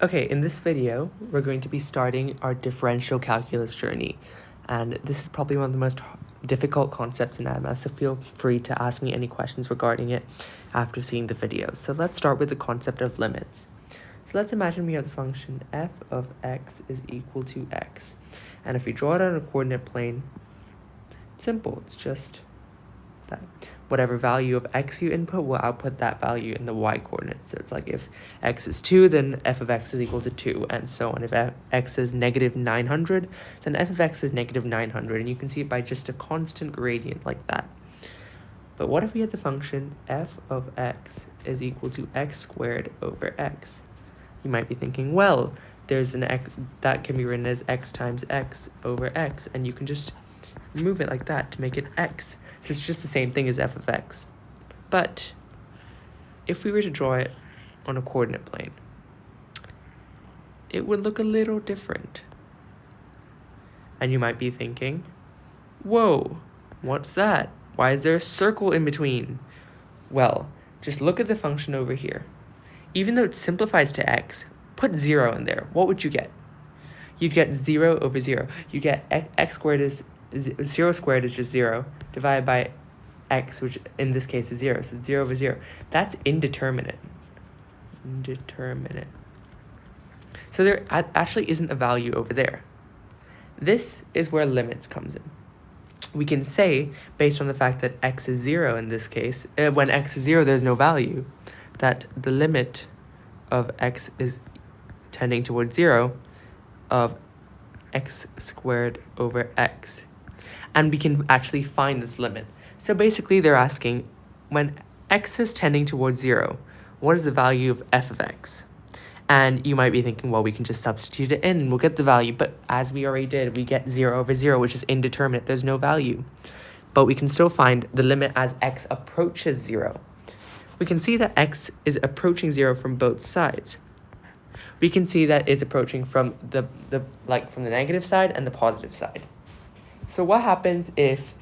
Okay, in this video, we're going to be starting our differential calculus journey. And this is probably one of the most difficult concepts in AddMath, so feel free to ask me any questions regarding it after seeing the video. So let's start with the concept of limits. So let's imagine we have the function f of x is equal to x. And if we draw it on a coordinate plane, it's simple, it's just that whatever value of x you input will output that value in the y coordinates. So it's like if x is 2, then f of x is equal to 2, and so on. If x is negative 900, then f of x is negative 900, and you can see it by just a constant gradient like that. But what if we had the function f of x is equal to x squared over x? You might be thinking, well, there's an x that can be written as x times x over x, and you can just move it like that to make it x. So it's just the same thing as f of x. But if we were to draw it on a coordinate plane, it would look a little different. And you might be thinking, whoa, what's that? Why is there a circle in between? Well, just look at the function over here. Even though it simplifies to x, put 0 in there. What would you get? You'd get 0 over 0. You get x squared is 0 squared is just 0, divided by x, which in this case is 0, so 0 over 0. That's indeterminate. Indeterminate. So there actually isn't a value over there. This is where limits comes in. We can say, based on the fact that x is 0 in this case, when x is 0 there's no value, that the limit of x is tending towards 0 of x squared over x. And we can actually find this limit. So basically they're asking, when x is tending towards 0, what is the value of f of x? And you might be thinking, well, we can just substitute it in and we'll get the value. But as we already did, we get 0 over 0, which is indeterminate. There's no value. But we can still find the limit as x approaches 0. We can see that x is approaching 0 from both sides. We can see that it's approaching from the negative side and the positive side. So what happens if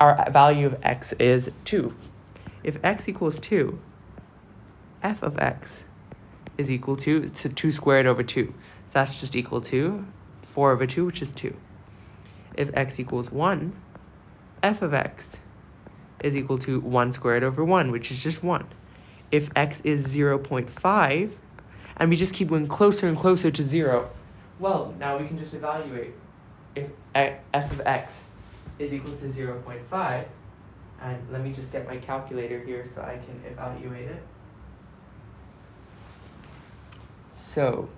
our value of x is 2? If x equals 2, f of x is equal to 2 squared over 2. So that's just equal to 4 over 2, which is 2. If x equals 1, f of x is equal to 1 squared over 1, which is just 1. If x is 0.5, and we just keep going closer and closer to 0, well, now we can just evaluate if f of x is equal to 0.5, and let me just get my calculator here so I can evaluate it. So,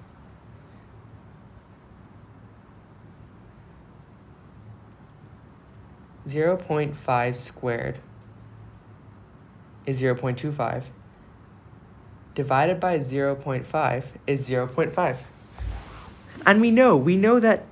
(0.5) squared is 0.25. Divided by 0.5 is 0.5. And we know that,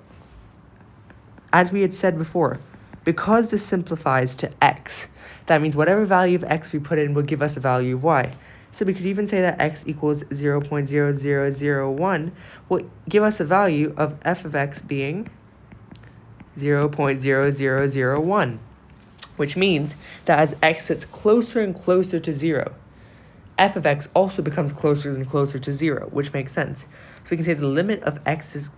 as we had said before, because this simplifies to x, that means whatever value of x we put in will give us a value of y. So we could even say that x equals 0.0001 will give us a value of f of x being 0.0001, which means that as x gets closer and closer to 0, f of x also becomes closer and closer to 0, which makes sense. So we can say the limit of x is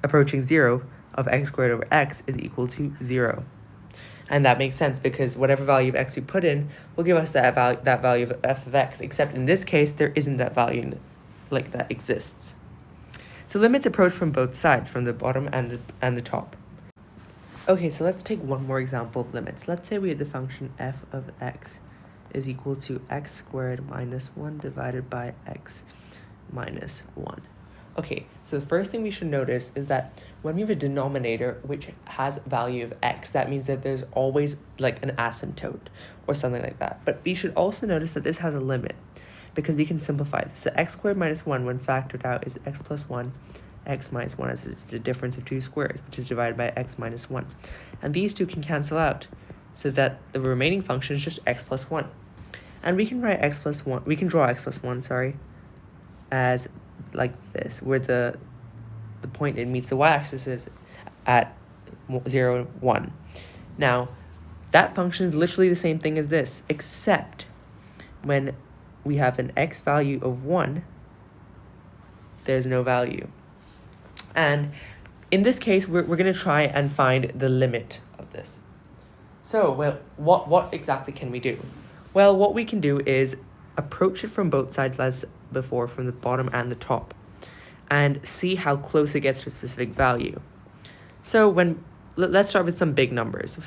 approaching 0 of x squared over x is equal to 0. And that makes sense because whatever value of x we put in will give us that value of f of x, except in this case, there isn't that value that exists. So limits approach from both sides, from the bottom and the top. Okay, so let's take one more example of limits. Let's say we had the function f of x is equal to x squared minus 1 divided by x minus 1. Okay, so the first thing we should notice is that when we have a denominator which has value of x, that means that there's always an asymptote or something like that. But we should also notice that this has a limit because we can simplify this. So x squared minus 1 when factored out is x plus 1, x minus 1, as it's the difference of two squares, which is divided by x minus 1. And these two can cancel out so that the remaining function is just x plus 1. And we can write x plus 1, we can draw x plus 1, as like this, where the point it meets the y-axis is at 0, 1. Now, that function is literally the same thing as this, except when we have an x value of 1, there's no value. And in this case, we're going to try and find the limit of this. So, well, what exactly can we do? Well, what we can do is approach it from both sides as before, from the bottom and the top, and see how close it gets to a specific value. So let's start with some big numbers.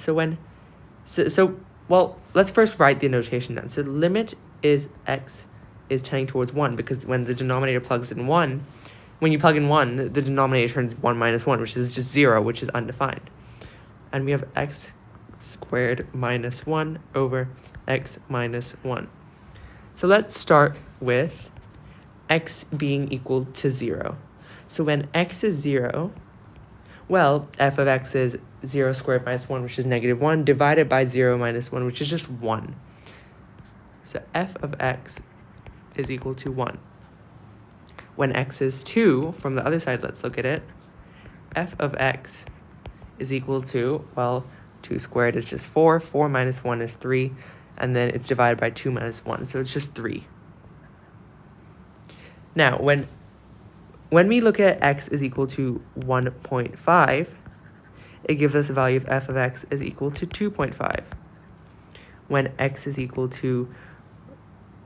Well, let's first write the notation down. So the limit is x is tending towards 1, because when the denominator plugs in 1, when you plug in 1, the denominator turns 1 minus 1, which is just 0, which is undefined. And we have x squared minus 1 over x minus 1. So let's start with x being equal to 0. So when x is 0, well, f of x is 0 squared minus 1, which is negative 1, divided by 0 minus 1, which is just 1. So f of x is equal to 1. When x is 2, from the other side, let's look at it. F of x is equal to, well, 2 squared is just 4, 4 minus 1 is 3, and then it's divided by 2 minus 1, so it's just 3. Now, when we look at x is equal to 1.5, it gives us a value of f of x is equal to 2.5. When x is equal to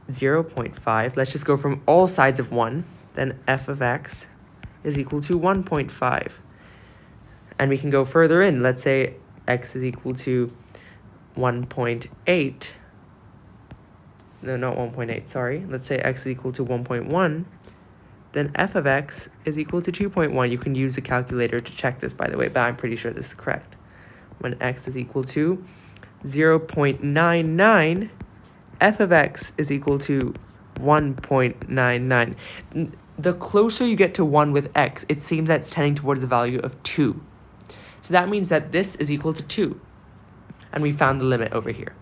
0.5, let's just go from all sides of 1, then f of x is equal to 1.5. And we can go further in. Let's say x is equal to 1.8. No, not 1.8, sorry. Let's say x is equal to 1.1. Then f of x is equal to 2.1. You can use the calculator to check this, by the way, but I'm pretty sure this is correct. When x is equal to 0.99, f of x is equal to 1.99. The closer you get to 1 with x, it seems that it's tending towards the value of 2. So that means that this is equal to 2. And we found the limit over here.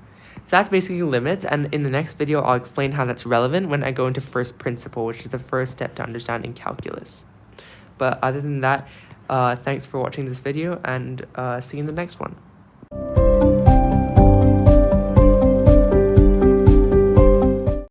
So that's basically limits, and in the next video, I'll explain how that's relevant when I go into first principle, which is the first step to understanding calculus. But other than that, thanks for watching this video, and see you in the next one.